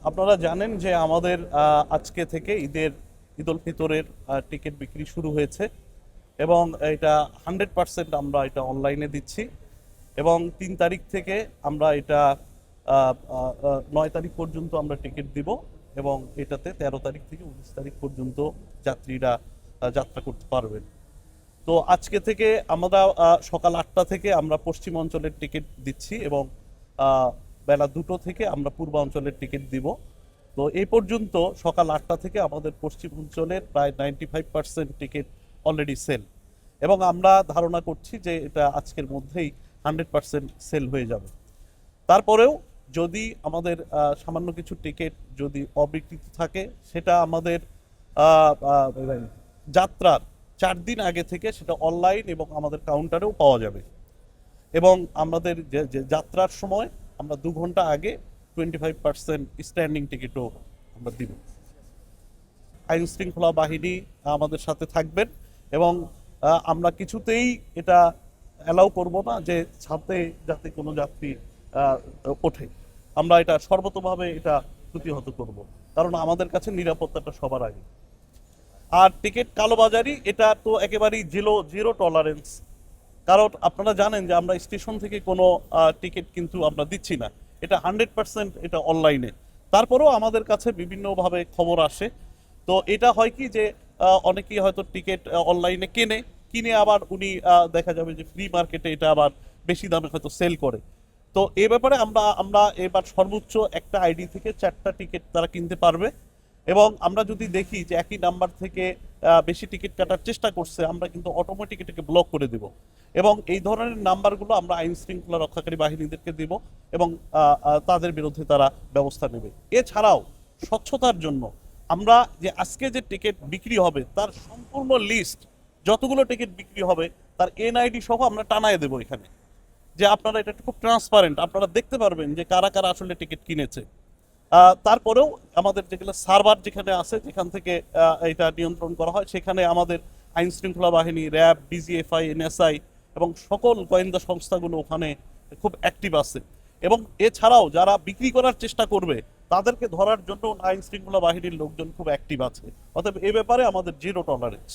আপনারা জানেন যে আমাদের আজকে থেকে ঈদুল ফিতরের টিকিট বিক্রি শুরু হয়েছে এবং এটা 100% আমরা এটা অনলাইনে দিচ্ছি এবং 3 তারিখ থেকে আমরা এটা 9 তারিখ পর্যন্ত আমরা টিকিট দিব এবং এটাতে 13 তারিখ থেকে 19 তারিখ পর্যন্ত যাত্রীরা যাত্রা করতে পারবেন। তো আজকে থেকে আমরা সকাল 8টা থেকে আমরা পশ্চিম অঞ্চলের টিকিট দিচ্ছি এবং বেলা 2টো থেকে আমরা পূর্বাঞ্চলের টিকিট দিব। তো এই পর্যন্ত সকাল 8টা থেকে আমাদের পশ্চিম অঞ্চলের প্রায় 95% টিকিট অলরেডি সেল এবং আমরা ধারণা করছি যে এটা আজকের মধ্যেই 100% সেল হয়ে যাবে। তারপরেও যদি আমাদের সামান্য কিছু টিকিট যদি অবিক্রিত থাকে সেটা আমাদের যাত্রার 4 দিন আগে থেকে সেটা অনলাইন এবং আমাদের কাউন্টারেও পাওয়া যাবে এবং আমাদের যে যাত্রার সময় আমরা 2 ঘন্টা আগে 25% স্ট্যান্ডিং টিকিটও আমরা দিব। আইন শৃঙ্খলা বাহিনী আমাদের সাথে থাকবেন এবং আমরা কিছুতেই এটা অ্যালাউ করব না যে ছাদে যাতে কোনো যাত্রী ওঠে। আমরা এটা সর্বতোভাবে এটা প্রতিহত করব, কারণ আমাদের কাছে নিরাপত্তাটা সবার আগে। আর টিকিট কালোবাজারি এটা তো একেবারেই জিরো টলারেন্স, কারণ আপনারা জানেন যে আমরা স্টেশন থেকে কোনো টিকিট কিন্তু আমরা দিচ্ছি না, এটা 100% এটা অনলাইনে। তারপরেও আমাদের কাছে বিভিন্নভাবে খবর আসে। তো এটা হয় কি যে অনেকেই হয়তো টিকিট অনলাইনে কিনে আবার উনি দেখা যাবে যে ফ্রি মার্কেটে এটা আবার বেশি দামে হয়তো সেল করে। তো এ ব্যাপারে আমরা এবার সর্বোচ্চ একটা আইডি থেকে 4টা টিকিট তারা কিনতে পারবে এবং আমরা যদি দেখি যে একই নাম্বার থেকে বেশি টিকিট কাটার চেষ্টা করছে, আমরা কিন্তু অটোমেটিক এটাকে ব্লক করে দেব এবং এই ধরনের নাম্বারগুলো আমরা আইন শৃঙ্খলা রক্ষাকারী বাহিনীদেরকে দিব এবং তাদের বিরুদ্ধে তারা ব্যবস্থা নেবে। এছাড়াও স্বচ্ছতার জন্য আমরা যে আজকে যে টিকিট বিক্রি হবে তার সম্পূর্ণ লিস্ট, যতগুলো টিকিট বিক্রি হবে তার এনআইডি সহ আমরা টানায় দেবো এখানে, যে আপনারা এটা খুব ট্রান্সপারেন্ট, আপনারা দেখতে পারবেন যে কারা কারা আসলে টিকিট কিনেছে। তারপরেও আমাদের যেগুলো সার্ভার যেখানে আছে, যেখান থেকে এটা নিয়ন্ত্রণ করা হয়, সেখানে আমাদের আইন শৃঙ্খলা বাহিনী, র্যাব, ডিজিএফআই, এনএসআই এবং সকল গোয়েন্দা সংস্থাগুলো ওখানে খুব অ্যাক্টিভ আছে এবং এছাড়াও যারা বিক্রি করার চেষ্টা করবে তাদেরকে ধরার জন্য আইন শৃঙ্খলা বাহিনীর লোকজন খুব অ্যাক্টিভ আছে। অতএব এ ব্যাপারে আমাদের জিরো টলারেন্স।